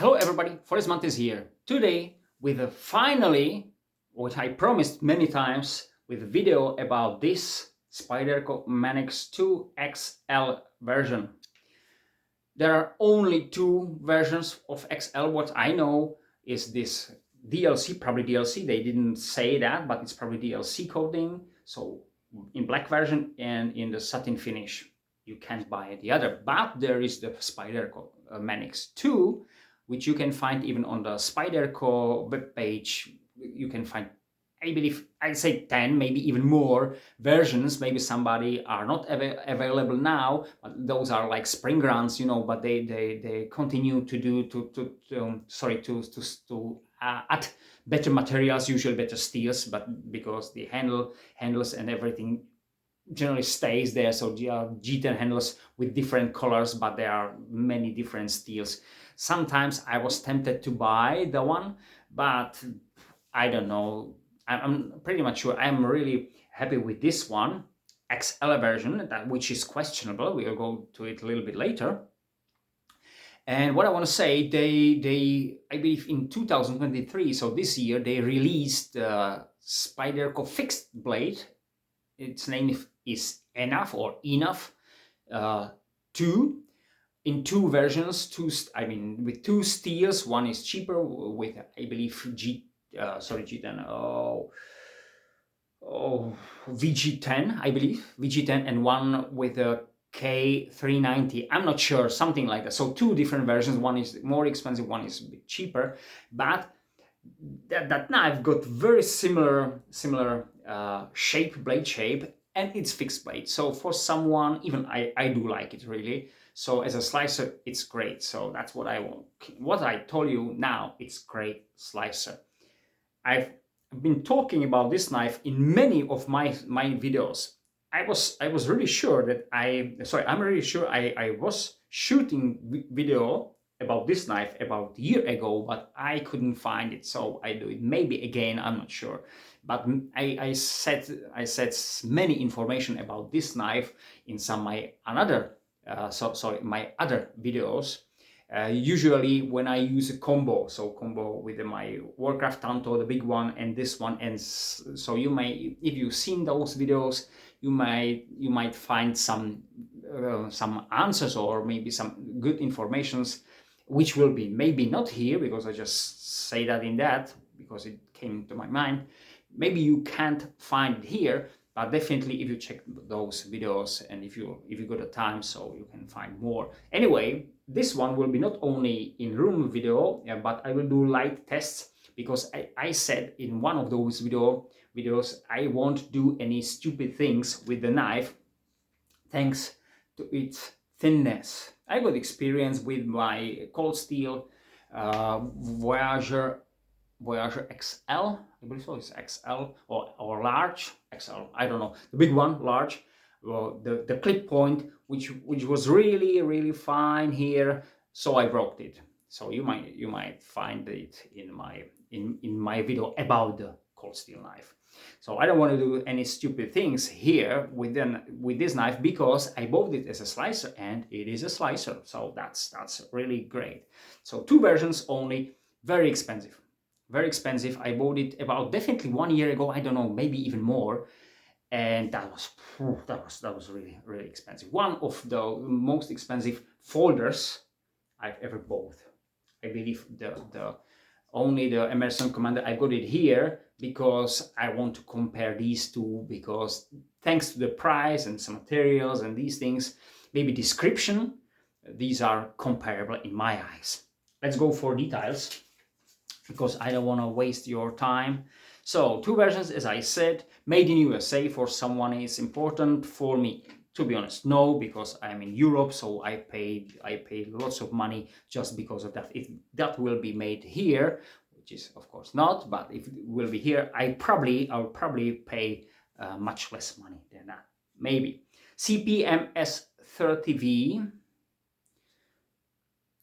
Hello everybody, Forest Month is here. Today with a finally, what I promised many times, with a video about this Spyderco Manix 2 XL version. There are only two versions of XL. What I know is this DLC, probably DLC. They didn't say that, but it's probably DLC coating. So in black version and in the satin finish. You can't buy the other, but there is the Spyderco Manix 2, which you can find even on the Spyderco webpage. You can find, I believe, I'd say 10, maybe even more versions. Maybe somebody are not available now, but those are like spring runs, you know, but they continue to do, to add better materials, usually better steels, but because the handles and everything generally stays there. So there are G10 handles with different colors, but there are many different steels. Sometimes I was tempted to buy the one, but I don't know. I'm pretty much sure I'm really happy with this one, XL version, which is questionable. We'll go to it a little bit later. And what I want to say, they I believe in 2023, so this year, they released Spyderco fixed blade. Its name is Enough or Enough 2, in two versions. With two steels. One is cheaper with, I believe, G10. VG10, I believe, VG10, and one with a K390. I'm not sure, something like that. So two different versions. One is more expensive, one is a bit cheaper, but that knife got very similar blade shape, and it's fixed blade. So for someone, even I do like it really. So as a slicer, it's great. So that's what I want. What I told you now, it's great slicer. I've been talking about this knife in many of my videos. I was really sure that I'm really sure I was shooting video about this knife about a year ago, but I couldn't find it, so I do it maybe again, I'm not sure. But I said many information about this knife in some my other videos. Usually when I use a combo, so combo with my Warcraft Tanto, the big one, and this one, and so you may, if you've seen those videos, you might find some answers or maybe some good informations, which will be maybe not here, because I just say that in that because it came to my mind. Maybe you can't find it here, but definitely if you check those videos and if you got the time, so you can find more. Anyway, this one will be not only in room video, but I will do light tests, because I said in one of those videos I won't do any stupid things with the knife thanks to its thinness. I got experience with my cold steel Voyager XL, I believe so, it's XL or large XL, I don't know, the big one, large. Well, the clip point, which was really fine here, so I broke it. So you might find it in my video about the cold steel knife. So I don't want to do any stupid things here with this knife, because I bought it as a slicer and it is a slicer. So that's really great. So two versions only, very expensive. Very expensive. I bought it about definitely 1 year ago, I don't know, maybe even more. And that was really expensive. One of the most expensive folders I've ever bought. I believe only the Emerson Commander, I got it here because I want to compare these two, because thanks to the price and some materials and these things, maybe description, these are comparable in my eyes. Let's go for details, because I don't want to waste your time. So two versions, as I said, made in USA. For someone is important. For me, to be honest, no, because I'm in Europe, so I paid lots of money just because of that. If that will be made here, which is of course not, but if it will be here, I'll probably pay much less money than that, maybe. CPMS 30V.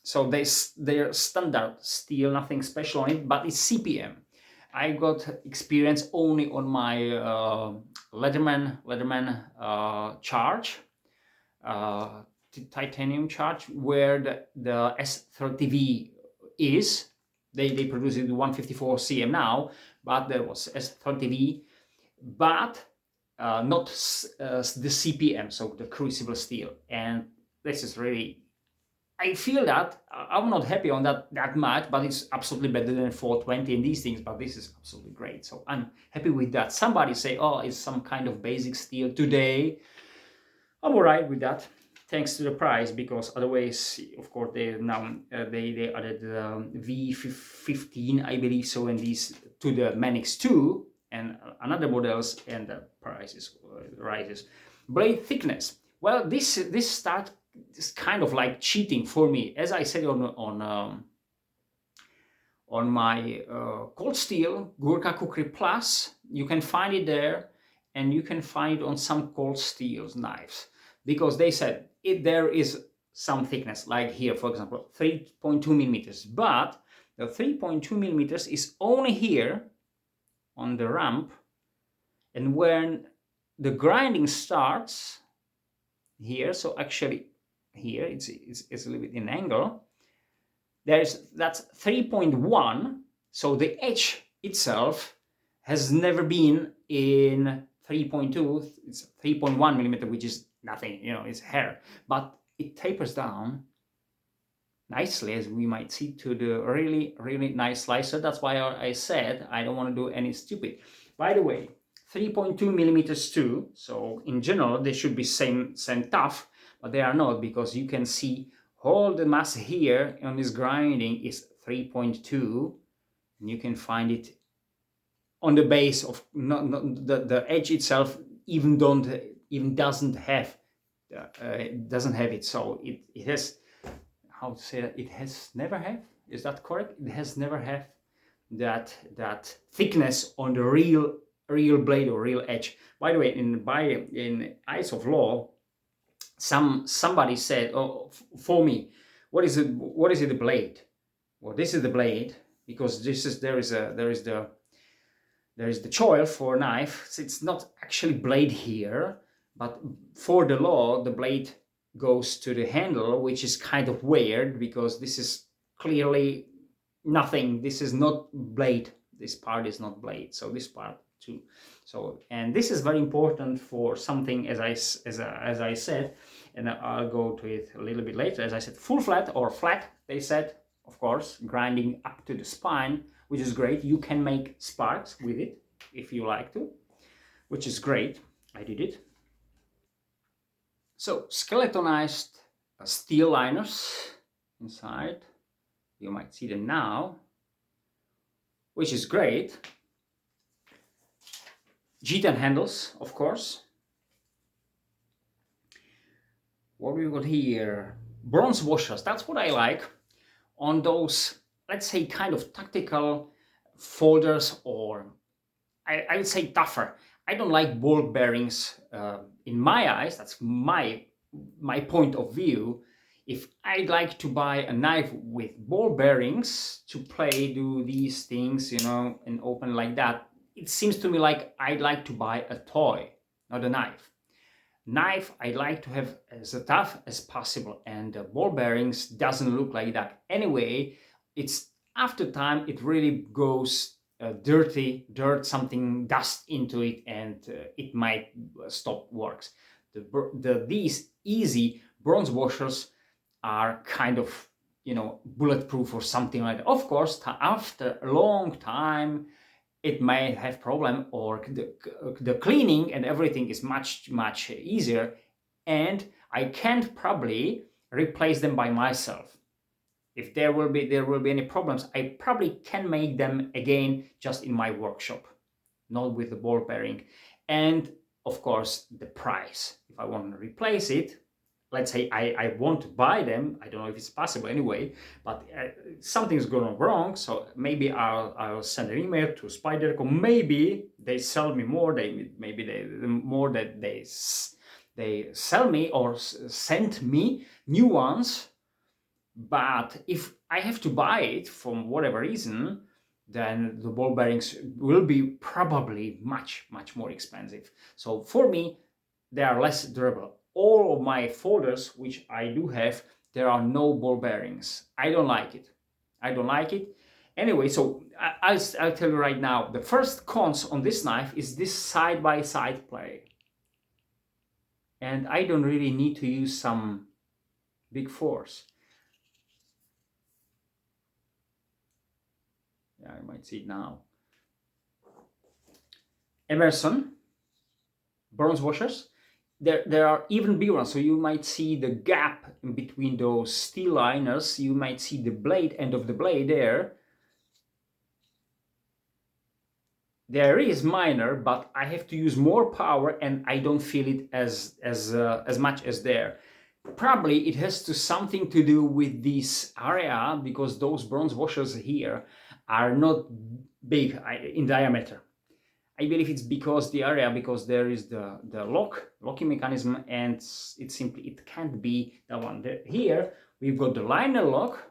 So they're standard steel, nothing special on it, but it's CPM. I got experience only on my Leatherman charge, titanium charge, where the S30V is. They produce it 154 cm now, but there was S30V, but not the CPM, so the crucible steel. And this is really, I feel that I'm not happy on that much, but it's absolutely better than 420 and these things. But this is absolutely great, so I'm happy with that. Somebody say, oh, it's some kind of basic steel today. I'm alright with that, thanks to the price, because otherwise, of course, they now they added V15, I believe so, and these to the Manix 2 and another models, and the prices rises. Blade thickness. Well, this start is kind of like cheating for me, as I said on my cold steel Gurkha Kukri Plus. You can find it there, and you can find it on some cold steel knives, because they said there is some thickness, like here, for example, 3.2 millimeters, but the 3.2 millimeters is only here on the ramp, and when the grinding starts here, so actually here it's a little bit in angle, that's 3.1, so the edge itself has never been in 3.2, it's 3.1 millimeter, which is nothing, it's hair, but it tapers down nicely, as we might see, to the really, really nice slicer. That's why I said I don't want to do any stupid. By the way, 3.2 millimeters too, so in general they should be same tough, but they are not, because you can see all the mass here on this grinding is 3.2, and you can find it on the base of the edge itself even doesn't have it, so it has, how to say that, it has never have, is that correct? It has never have that thickness on the real blade or real edge. By the way, in eyes of law, somebody said, oh, for me, what is it the blade? Well, this is the blade, because there is the choil for knife. So it's not actually blade here, but for the law the blade goes to the handle, which is kind of weird, because this is clearly nothing. This is not blade, this part is not blade, so this part too. So, and this is very important for something, as I said, and I'll go to it a little bit later. As I said, full flat or flat, they said, of course, grinding up to the spine, which is great. You can make sparks with it if you like to, which is great. I did it. So skeletonized steel liners inside, you might see them now, which is great. G10 handles, of course. What we got here? Bronze washers, that's what I like on those, let's say, kind of tactical folders, or I would say tougher. I don't like ball bearings in my eyes. That's my point of view. If I'd like to buy a knife with ball bearings to do these things, and open like that, it seems to me like I'd like to buy a toy, not a knife. Knife I like to have as tough as possible, and the ball bearings doesn't look like that. Anyway, it's after time it really goes dirt, something dust into it, and it might stop works. These easy bronze washers are kind of bulletproof or something like that. Of course, after a long time it may have problem, or the cleaning and everything is much easier, and I can't probably replace them by myself. If there will be any problems, I probably can make them again just in my workshop, not with the ball bearing. And of course the price, if I want to replace it, let's say I want to buy them, I don't know if it's possible anyway, but something's going wrong, so maybe I'll send an email to Spyderco. Maybe they sell me more, maybe the more that they sell me or send me new ones. But if I have to buy it from whatever reason, then the ball bearings will be probably much more expensive. So for me, they are less durable. All of my folders, which I do have, there are no ball bearings. I don't like it. I don't like it. Anyway, so I'll tell you right now, the first cons on this knife is this side-by-side play. And I don't really need to use some big force. Yeah, you might see it now. Emerson bronze washers. There are even bigger ones, so you might see the gap in between those steel liners. You might see the blade, end of the blade there. There is minor, but I have to use more power, and I don't feel it as much as there. Probably it has something to do with this area, because those bronze washers here are not big in diameter. I believe it's because there is the locking mechanism, and it can't be that one. Here we've got the liner lock,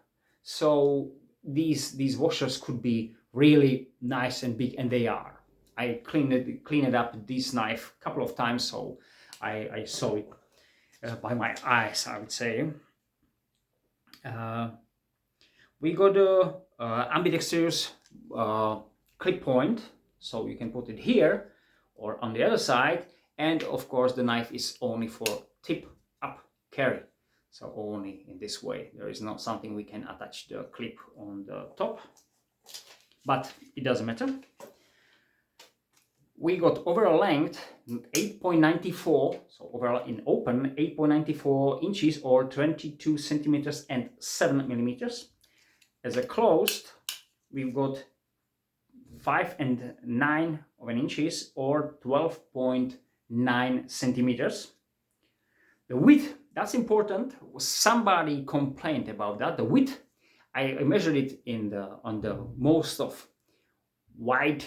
so these washers could be really nice and big, and they are. I cleaned up this knife a couple of times, so I saw it by my eyes, I would say. We got the ambidextrous clip point, so you can put it here or on the other side, and of course the knife is only for tip up carry, so only in this way. There is not something we can attach the clip on the top, but it doesn't matter. We got overall length 8.94, so overall in open 8.94 inches or 22 centimeters and 7 millimeters. As a closed, we've got 5 and 9 of an inches or 12.9 centimeters. The width, that's important. Somebody complained about that. The width, I measured it on the most of wide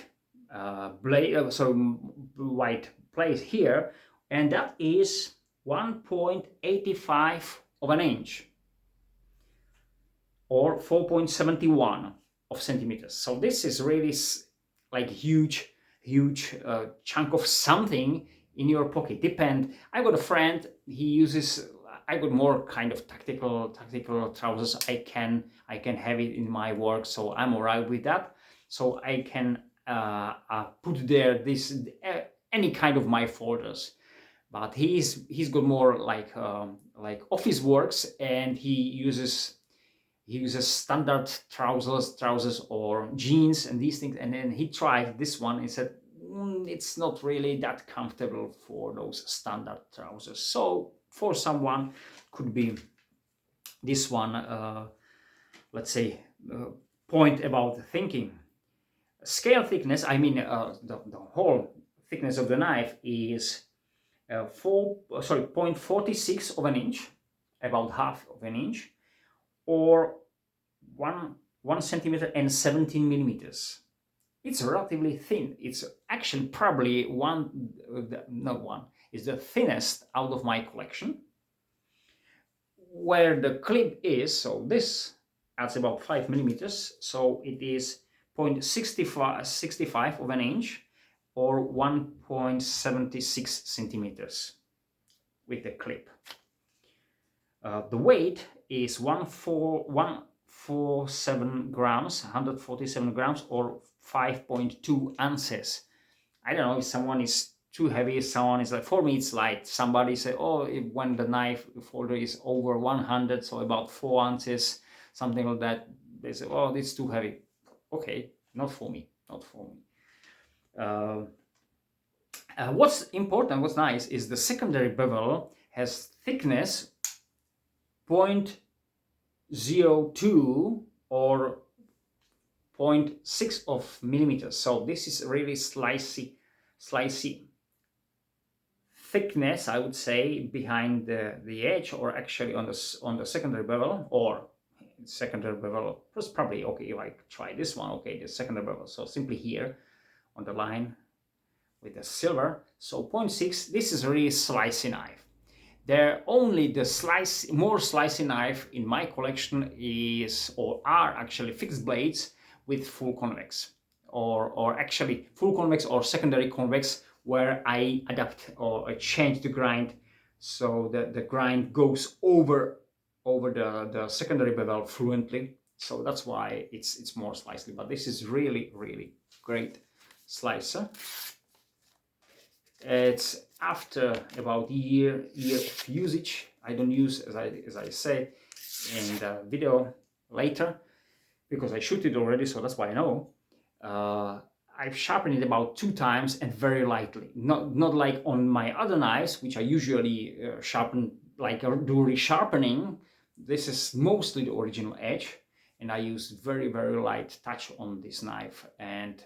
white place here, and that is 1.85 of an inch or 4.71 of centimeters. So this is really like huge chunk of something in your pocket. Depend. I got a friend, he uses, I got more kind of tactical trousers. I can have it in my work, so I'm alright with that. So I can put there any kind of my folders, but he's got more like office works, and he uses standard trousers or jeans and these things. And then he tried this one and said it's not really that comfortable for those standard trousers. So for someone could be this one, let's say, point about thinking. Scale thickness, I mean the whole thickness of the knife is 0.46 of an inch, about half of an inch, or 1 centimeter and 17 millimeters. It's relatively thin. It's actually probably is the thinnest out of my collection. Where the clip is, so this adds about 5 millimeters, so it is 0.65 of an inch or 1.76 centimeters with the clip. The weight is 147 grams, 147 grams or 5.2 ounces. I don't know if someone is too heavy, someone is like, for me it's light. Somebody say, oh, when the knife folder is over 100, so about 4 ounces, something like that, they say, oh, it's too heavy. Okay, not for me. What's important, what's nice, is the secondary bevel has thickness 0.02 or 0.6 of millimeters. So this is really slicey thickness, I would say, behind the edge, or actually on the secondary bevel, or secondary bevel. First, probably okay if I try this one. Okay, the secondary bevel. So simply here on the line with the silver. So 0.6. This is a really slicey knife. Only the more slicey knife in my collection are actually fixed blades with full convex, or actually full convex or secondary convex, where I adapt or I change the grind so that the grind goes over the secondary bevel fluently, so that's why it's more slicely. But this is really, really great slicer. It's after about year of usage. I don't use, as I said in the video later, because I shoot it already, so that's why I know. I've sharpened it about 2 times and very lightly. Not like on my other knives, which I usually sharpen, like do resharpening. This is mostly the original edge, and I use very, very light touch on this knife. And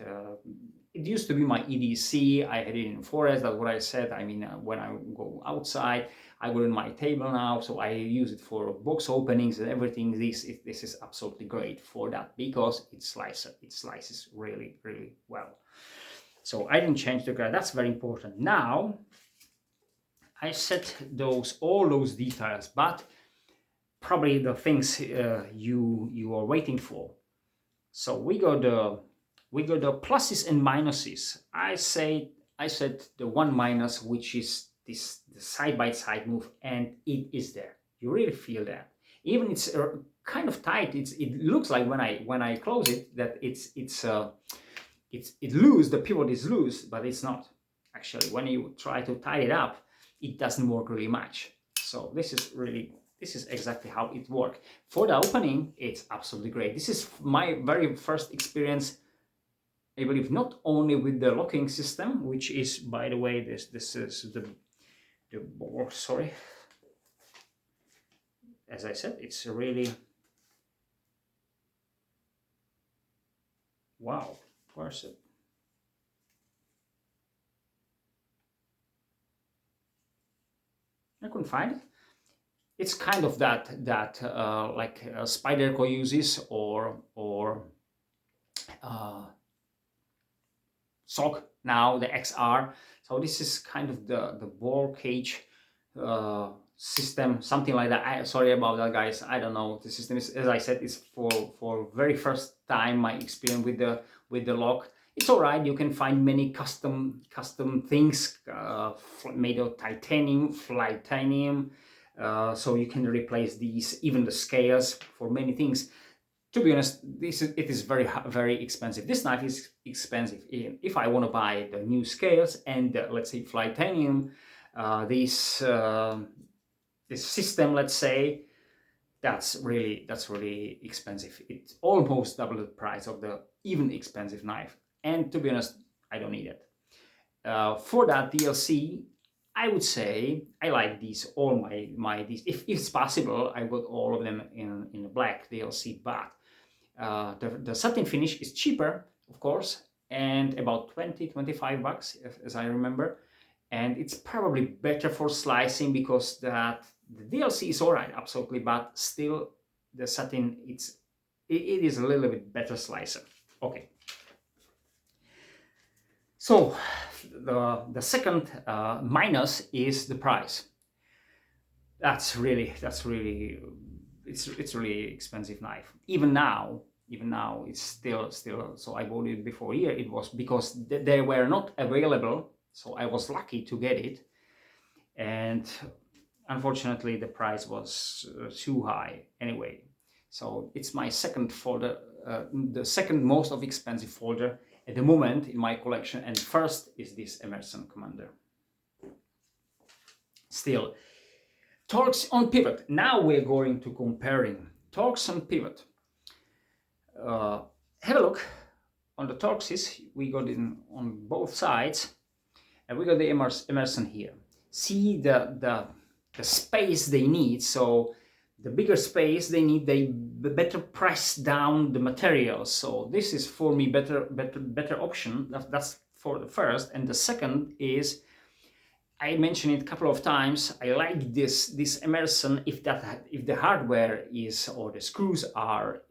it used to be my EDC. I had it in forest. That's what I said. I mean, when I go outside, I got in my table now, so I use it for box openings and everything. This is absolutely great for that, because it slices really, really well. So I didn't change the grade. That's very important. Now I set all those details, but probably the things you are waiting for. So we got the pluses and minuses. I said the one minus, which is this the side-by-side move, and it is there. You really feel that. Even it's kind of tight. It looks like when I close it that it's loose. The pivot is loose, but it's not. Actually, when you try to tie it up, it doesn't work really much. So this is exactly how it works. For the opening, it's absolutely great. This is my very first experience, I believe, not only with the locking system, which is, by the way, this is the board. Sorry, as I said, it's really wow. Where's it? I couldn't find it. It's kind of that like Spyderco uses, or SOG now, the XR. So this is kind of the ball cage system, something like that. Sorry about that, guys. I don't know. The system is, as I said, is for very first time my experience with the lock. It's all right. You can find many custom things made of titanium, so you can replace these, even the scales, for many things. To be honest, it is very, very expensive. This knife is expensive. If I want to buy the new scales and let's say titanium, this system, let's say, that's really expensive. It's almost double the price of the even expensive knife. And to be honest, I don't need it. For that DLC, I would say I like these, all my these. If it's possible, I got all of them in the black DLC, but the satin finish is cheaper, of course, and about 20-25 bucks, as I remember. And it's probably better for slicing, because the DLC is all right, absolutely, but still the satin, it is a little bit better slicer. Okay. So the second minus is the price. It's really expensive knife. Even now it's still. So I bought it before here. It was because they were not available. So I was lucky to get it, and unfortunately the price was too high anyway. So it's my second folder, the second most of expensive folder at the moment in my collection, and first is this Emerson Commander. Still, torques on pivot. Now we're going to comparing torques on pivot. Have a look on the torques. We got it on both sides, and we got the Emerson here. See the space they need. So the bigger space they need, they better press down the material. So this is for me better option. That's for the first. And the second is, I mentioned it a couple of times, I like this Emerson if the hardware is, or the screws are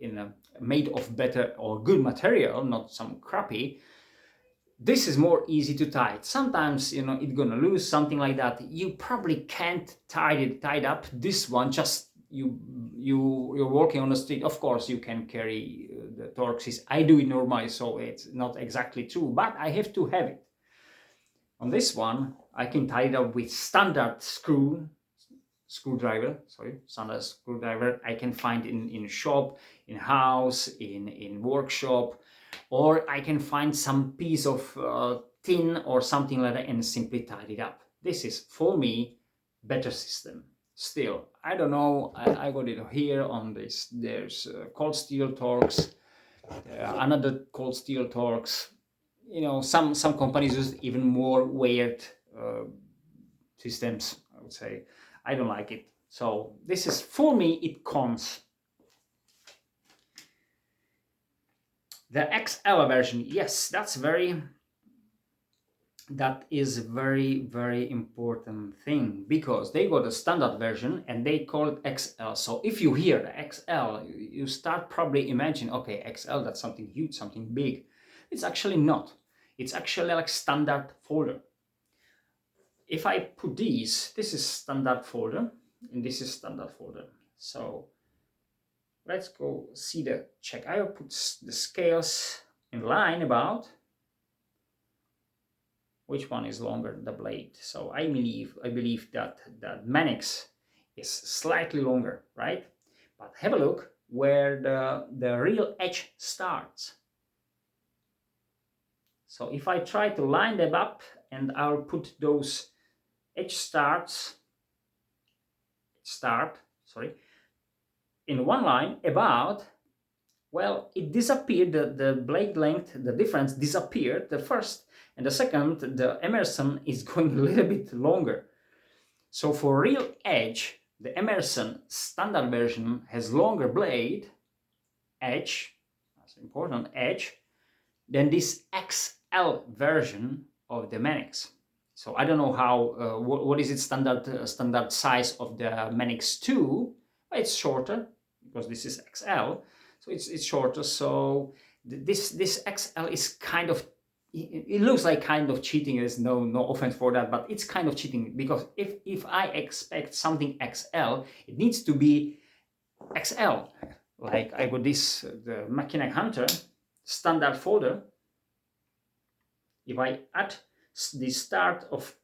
made of better or good material, not some crappy. This is more easy to tie. Sometimes, you know, it's gonna lose, something like that. You probably can't tie it up. This one, just you're walking on the street. Of course, you can carry the torques. I do it normally, so it's not exactly true, but I have to have it. On this one, I can tie it up with standard screw, screwdriver, standard screwdriver I can find in shop, in house, in workshop, or I can find some piece of tin or something like that and simply tie it up. This is, for me, better system. Still, I don't know, I got it here on this. There's cold steel Torx, another cold steel Torx. You know, some companies use even more weird systems, I would say. I don't like it. So this is, for me, it comes. The XL version, yes, that is very important thing, because they got a standard version and they call it XL. So if you hear the XL, you start probably imagine, okay, XL, that's something huge, something big. It's actually not. It's actually like standard folder. If I put this is standard folder and this is standard folder. So let's go see check. I will put the scales in line about which one is longer, the blade. So I believe that the Manix is slightly longer, right? But have a look where the real edge starts. So if I try to line them up and I'll put those edge in one line about, well, it disappeared, the blade length, the difference disappeared, the first, and the second, the Emerson is going a little bit longer. So for real edge, the Emerson standard version has longer blade, edge, that's important, edge, than this XL version of the Manix. So I don't know how, what is its standard size of the Manix 2, but it's shorter, because this is XL, so it's shorter. So this XL is kind of, it looks like kind of cheating. There's no offense for that, but it's kind of cheating, because if I expect something XL, it needs to be XL. Like I got this, the Mackinac Hunter standard folder. If I add the start of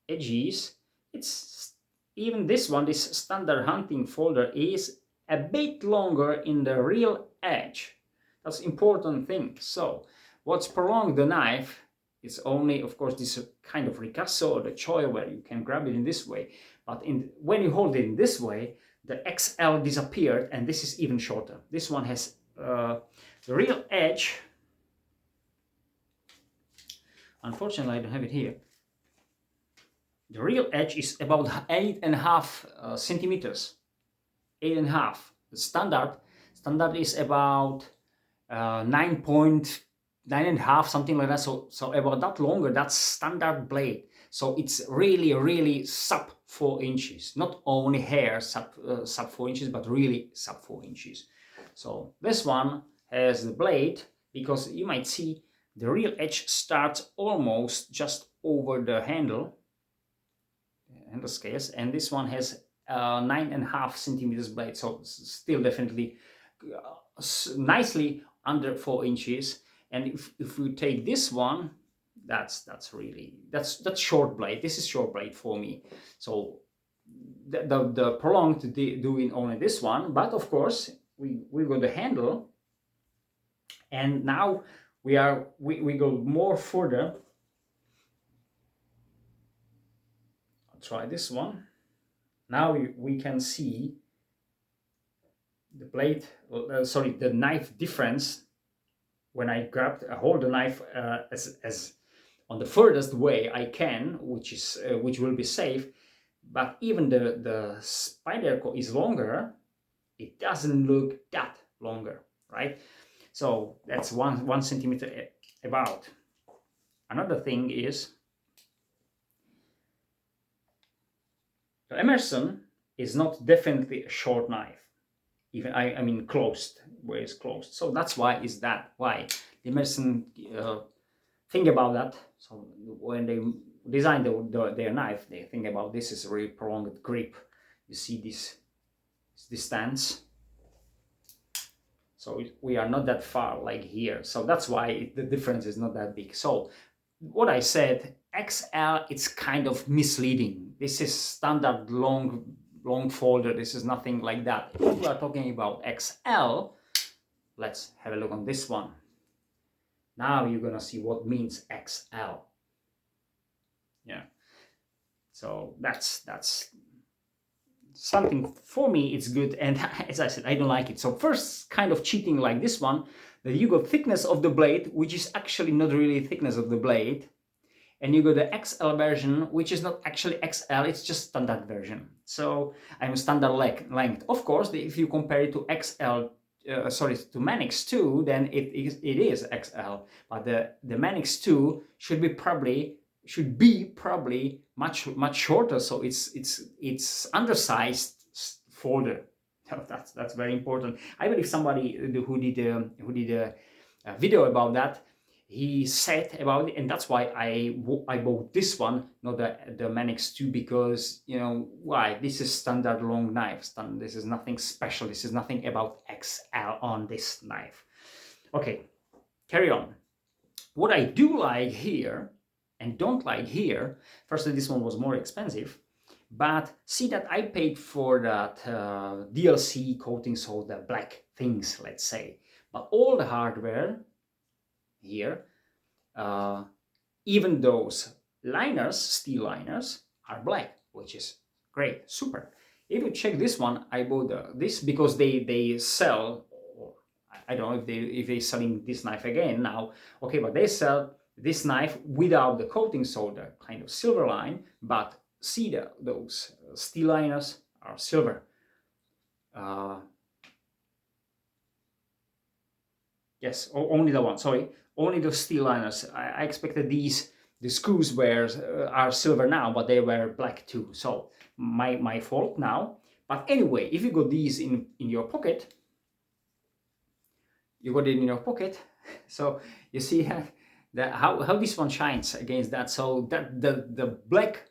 edges, it's even this one, this standard hunting folder is a bit longer in the real edge. That's important thing. So what's prolonged the knife is only, of course, this kind of ricasso or the choil where you can grab it in this way. But when you hold it in this way, the XL disappeared and this is even shorter. This one has the real edge. Unfortunately, I don't have it here. The real edge is about 8.5 centimeters. 8.5. The standard is about 9.5, something like that. So about that longer. That's standard blade. So it's really sub 4 inches. Not only hair sub 4 inches, but really sub 4 inches. So this one has the blade, because you might see the real edge starts almost just over the handle scales, and this one has 9.5 centimeters blade, so still definitely nicely under 4 inches. And if we take this one, that's short blade. This is short blade for me. So the prolonged doing only this one, but of course we got the handle, and now we go more further. I'll try this one. Now we can see the blade, the knife difference when I hold the knife as on the furthest way I can, which will be safe. But even the Spyderco is longer. It doesn't look that longer, right? So that's one centimeter about. Another thing is the Emerson is not definitely a short knife. Even I mean closed, where it's closed. So that's why why the Emerson think about that. So when they design their knife, they think about this is a really prolonged grip. You see this stance. So we are not that far like here. So that's why the difference is not that big. So what I said, XL, it's kind of misleading. This is standard long folder. This is nothing like that. If we are talking about XL, let's have a look on this one. Now you're gonna see what means XL. Yeah. So that's something for me. It's good, and as I said, I don't like it. So first, kind of cheating like this one, that you got thickness of the blade, which is actually not really thickness of the blade, and you got the XL version, which is not actually XL, it's just standard version. So I'm standard length. Of course, if you compare it to to Manix 2, then it is XL. But the Manix 2 should be probably much shorter. So it's undersized folder. That's very important. I believe somebody who did a video about that, he said about it, and that's why I bought this one, not the Manix 2, because, you know, why? This is standard long knife. This is nothing special. This is nothing about XL on this knife. Okay, carry on. What I do like here and don't like here, firstly, this one was more expensive, but see that I paid for that DLC coating, so the black things, let's say, but all the hardware here, even those liners, steel liners, are black, which is great, super. If you check this one, I bought this because they sell, or I don't know if they're selling this knife again now. Okay, but they sell this knife without the coating, so the kind of silver line. But see those steel liners are silver. Yes, only the one. Sorry, only the steel liners. I expected the screws are silver now, but they were black too. So my fault now. But anyway, if you got these in your pocket, you got it in your pocket. So you see how this one shines against that. So that the black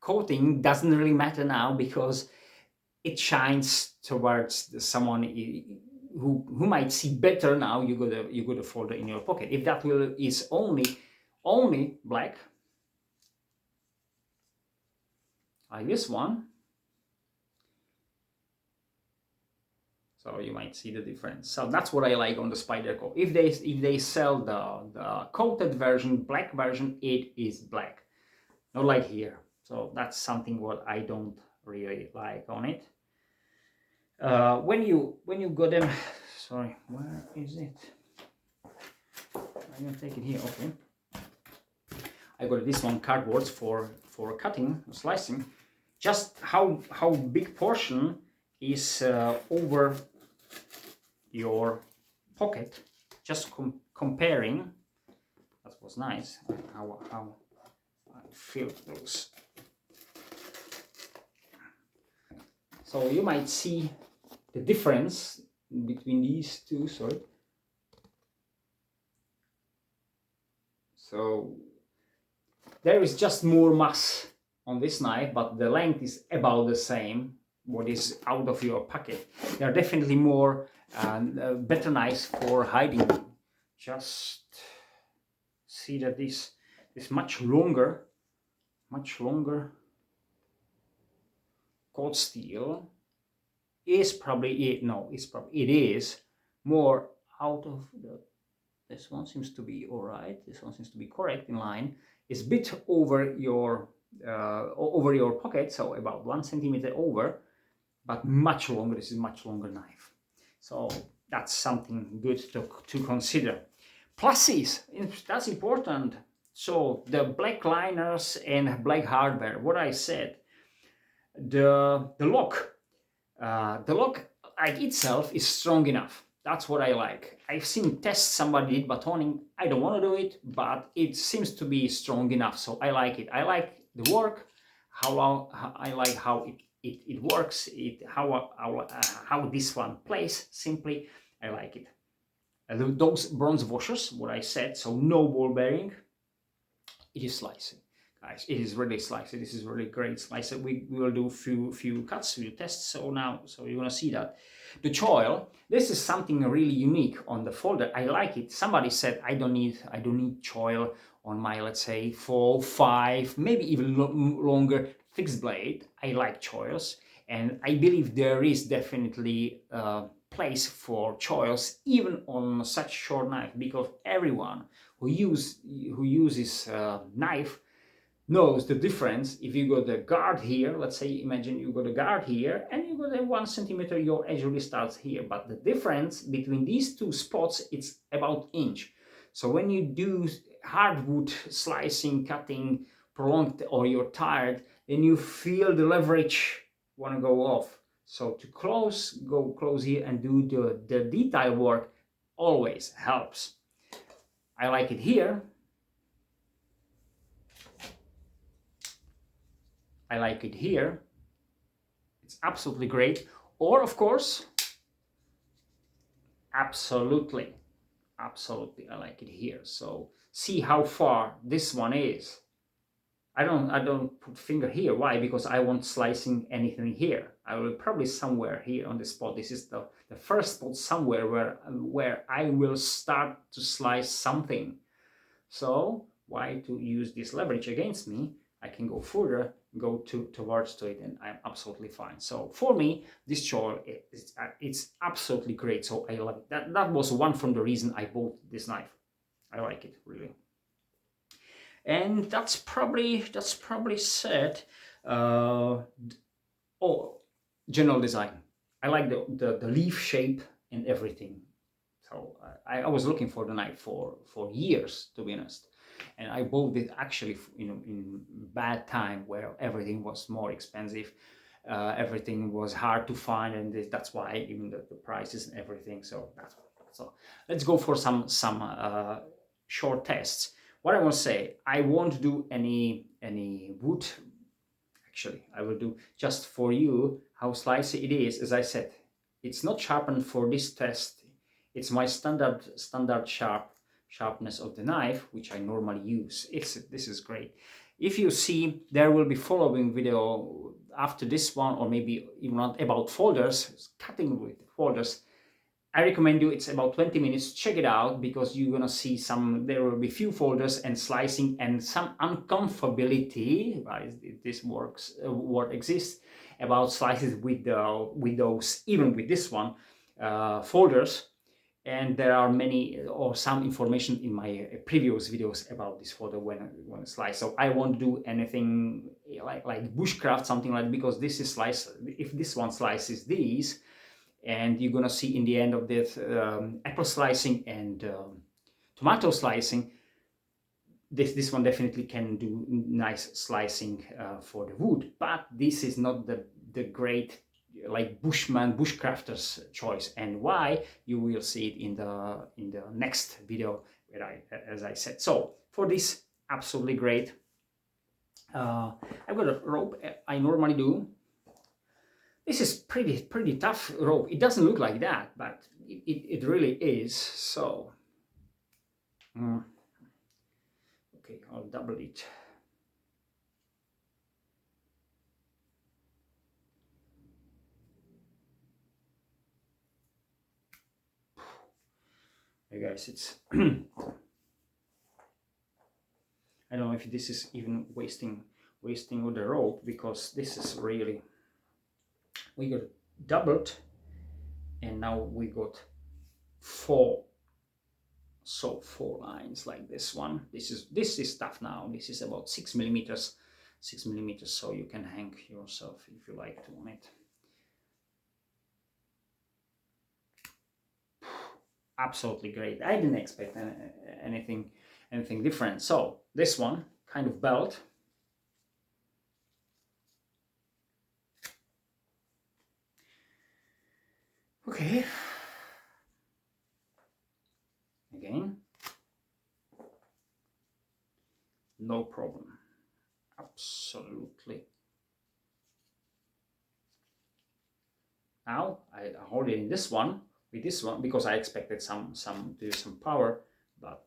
coating doesn't really matter now, because it shines towards someone who might see better. Now you got a folder in your pocket. If that is only black, like this one, so you might see the difference. So that's what I like on the Spyderco. If they sell the coated version, black version, it is black, not like here. So that's something what I don't really like on it. When you got them, sorry, where is it? I'm gonna take it here. Okay, I got this one cardboard for cutting, slicing. Just how big portion is over your pocket. Just comparing. That was nice. How I filled those. So you might see the difference between these two, sorry. So there is just more mass on this knife, but the length is about the same, what is out of your pocket. They are definitely more better knives for hiding. Just see that this is much longer cold steel is probably it. No, it is more out of the. This one seems to be all right. This one seems to be correct in line. It's a bit over your pocket, so about 1 centimeter over, but much longer. This is much longer knife. So that's something good to consider. Pluses, that's important. So the black liners and black hardware. What I said. The lock like itself is strong enough. That's what I like. I've seen tests somebody did batoning. I don't want to do it, but it seems to be strong enough, so I like it. I like the work, I like how it works, how this one plays. Simply, I like it. Those bronze washers, what I said, so no ball bearing. It is slicing. guys, it is really sliced. This is really great slice. We will do few cuts, few tests. So now, so you're gonna see that the choil. This is something really unique on the folder. I like it. Somebody said I don't need choil on my, let's say, 4, 5, maybe even longer fixed blade. I like choils, and I believe there is definitely place for choils even on such short knife, because everyone who uses knife knows the difference. If you got a guard here, let's say, imagine you got a guard here and you got a 1 centimeter, your edge really starts here, but the difference between these two spots, it's about inch. So when you do hardwood slicing, cutting, prolonged, or you're tired, then you feel the leverage want to go off. So to go close here and do the detail work always helps. I like it here. I like it here. It's absolutely great. Or of course, absolutely, I like it here. So see how far this one is. I don't put finger here. Why? Because I won't slicing anything here. I will probably somewhere here on the spot. This is the first spot somewhere where I will start to slice something. So why to use this leverage against me? I can go further, go towards to it, and I'm absolutely fine. So for me, this choil, it's absolutely great. So I love it. That was one from the reason I bought this knife. I like it really. And that's probably said. Oh, general design. I like the leaf shape and everything. So I was looking for the knife for years, to be honest. And I bought it actually in bad time where everything was more expensive, everything was hard to find, and that's why even the prices and everything. So that's so. Let's go for some short tests. What I want to say, I won't do any wood. Actually, I will do just for you how slicey it is. As I said, it's not sharpened for this test. It's my standard sharpness of the knife, which I normally use. This is great. If you see, there will be following video after this one, or maybe even not, about folders, cutting with folders. I recommend you, it's about 20 minutes. Check it out, because you're gonna see there will be few folders and slicing and some uncomfortability, right? This word exists, about slices with those, even with this one, folders. And there are many or some information in my previous videos about this folder when I slice. So I won't do anything like bushcraft, something like that, because this is slice. If this one slices these, and you're gonna see in the end of this apple slicing and tomato slicing, this one definitely can do nice slicing for the wood. But this is not the great like bushcrafter's choice, and why you will see it in the next video, where as I said. So for this, absolutely great. I've got a rope. I normally do. This is pretty tough rope. It doesn't look like that, but it really is. So okay, I'll double it. Hey guys, it's I don't know if this is even wasting of the rope, because this is really, we got doubled, and now we got 4 lines like this one. This is tough now. This is about 6 millimeters, so you can hang yourself if you like to on it. Absolutely great. I didn't expect anything different. So this one kind of belt. Okay. Again. No problem. Absolutely. Now I hold it in this one, with this one, because I expected some power, but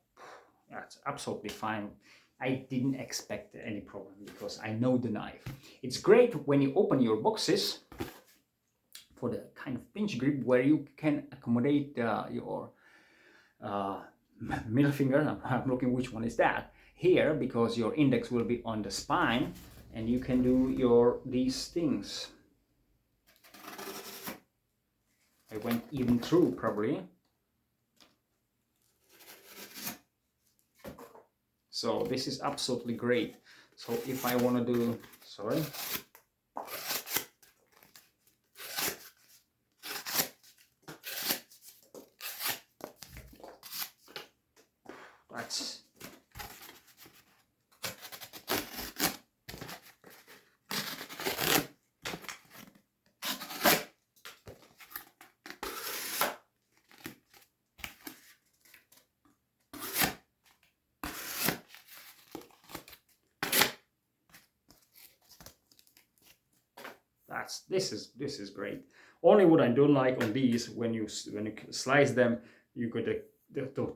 yeah, it's absolutely fine. I didn't expect any problem because I know the knife. It's great when you open your boxes for the kind of pinch grip where you can accommodate your middle finger. I'm looking which one is that here, because your index will be on the spine and you can do these things. I went even through probably. So this is absolutely great. So if I want to do, sorry. This is great. Only what I don't like on these, when you slice them, you got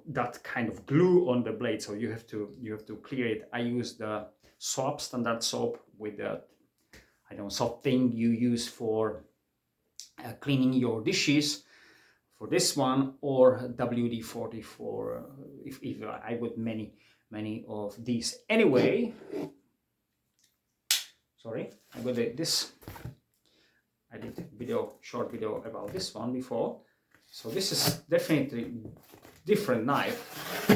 that kind of glue on the blade, so you have to clear it. I use the soap, standard soap with the, I don't know, soft thing you use for cleaning your dishes, for this one, or WD-40 for if I would many of these. Anyway, sorry, I got this. I did a short video about this one before. So this is definitely different knife.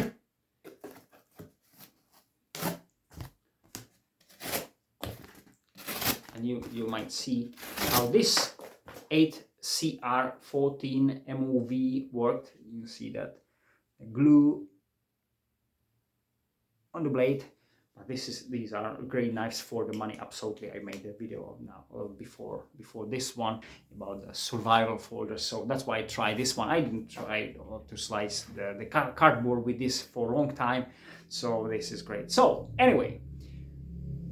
And you might see how this 8CR14 MOV worked. You see that glue on the blade. But these are great knives for the money. Absolutely, I made a video now before this one about the survival folder. So that's why I tried this one. I didn't try to slice the cardboard with this for a long time. So this is great. So anyway,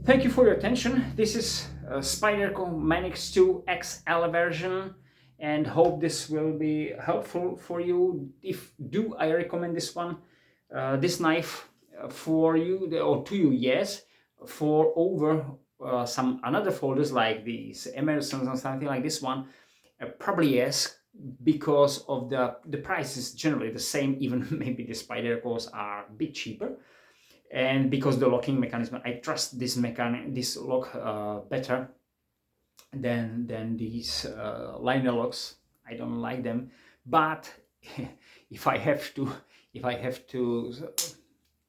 thank you for your attention. This is Spyderco Manix 2 XL version, and hope this will be helpful for you. If do I recommend this one, this knife for you, or to you, yes. For over some another folders like these Emersons or something like this one, probably yes, because of the price is generally the same. Even maybe the Spydercos are a bit cheaper. And because the locking mechanism, I trust this lock better than these liner locks. I don't like them, but if I have to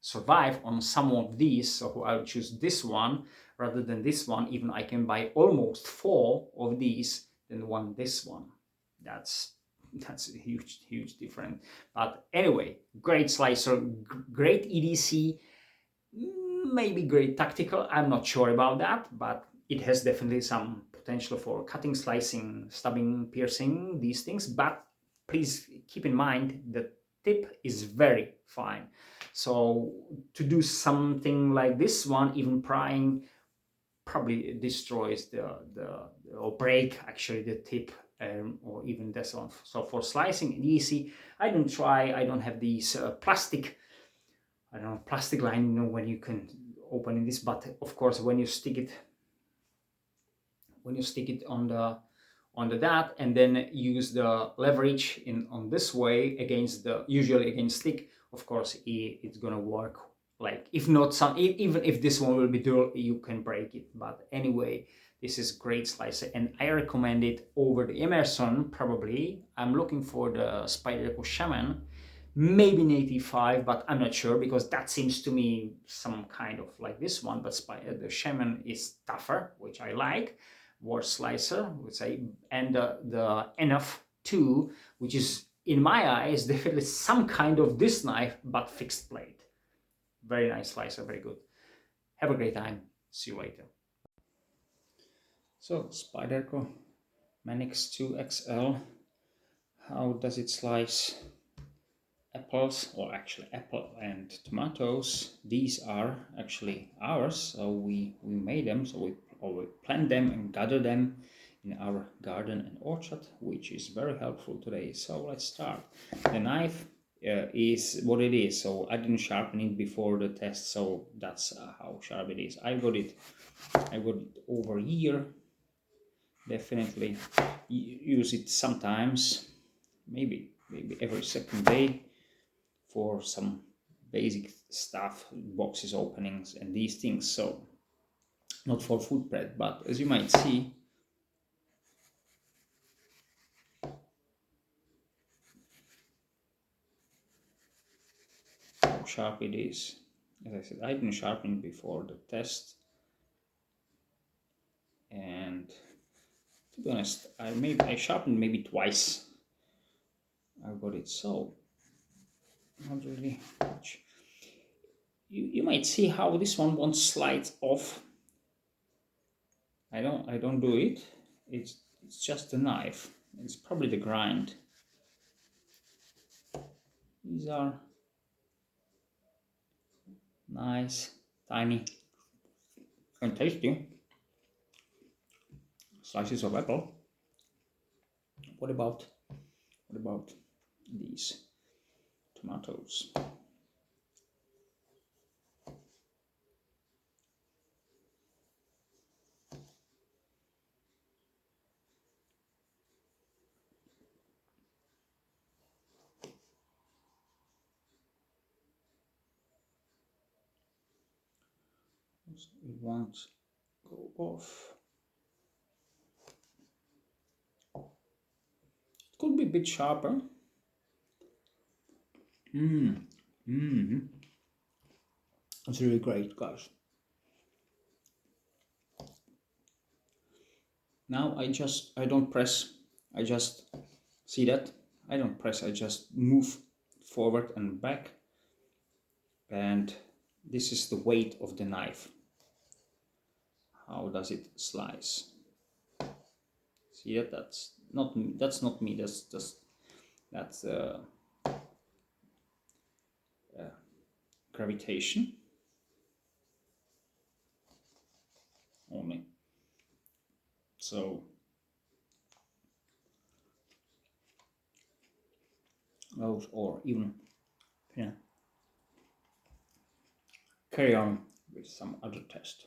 survive on some of these, so I'll choose this one rather than this one. Even I can buy almost 4 of these than this one. That's a huge difference. But anyway, great slicer, great EDC. Maybe great tactical, I'm not sure about that, but it has definitely some potential for cutting, slicing, stabbing, piercing, these things. But please keep in mind the tip is very fine. So to do something like this one, even prying, probably destroys or break actually the tip, or even this one. So for slicing and easy, I don't have these plastic, I don't know, plastic line, you know, when you can open this, but of course when you stick it on the that, and then use the leverage on this way usually against stick, of course it's gonna work. Like, if not even if this one will be dual, you can break it. But anyway, this is great slicer, and I recommend it over the Emerson. Probably I'm looking for the Spyderco Shaman, maybe an 85, but I'm not sure, because that seems to me some kind of like this one. But the Shaman is tougher, which I like. War slicer, I would say, and the NF2, which is in my eyes definitely some kind of this knife but fixed blade. Very nice slicer, very good. Have a great time. See you later. So Spyderco Manix 2 XL. How does it slice apples, or actually apple and tomatoes? These are actually ours, so we made them, so we plant them and gather them in our garden and orchard, which is very helpful today. So let's start. The knife is what it is. So I didn't sharpen it before the test, so that's how sharp it is. I got it over here. Definitely use it sometimes, maybe every second day, for some basic stuff, boxes openings and these things. So not for food prep, but as you might see, how sharp it is. As I said, I didn't sharpen it before the test, and to be honest, I sharpened maybe twice. I got it, so not really much. You might see how this one won't slide off. I don't do it. It's just the knife. It's probably the grind. These are nice, tiny, and tasty slices of apple. What about these tomatoes? It won't go off. It could be a bit sharper. It's really great, guys. Now I don't press. I just see that I don't press. I just move forward and back, and this is the weight of the knife. How does it slice? See that? That's not me. That's just gravitation only. So those, or even carry on with some other test.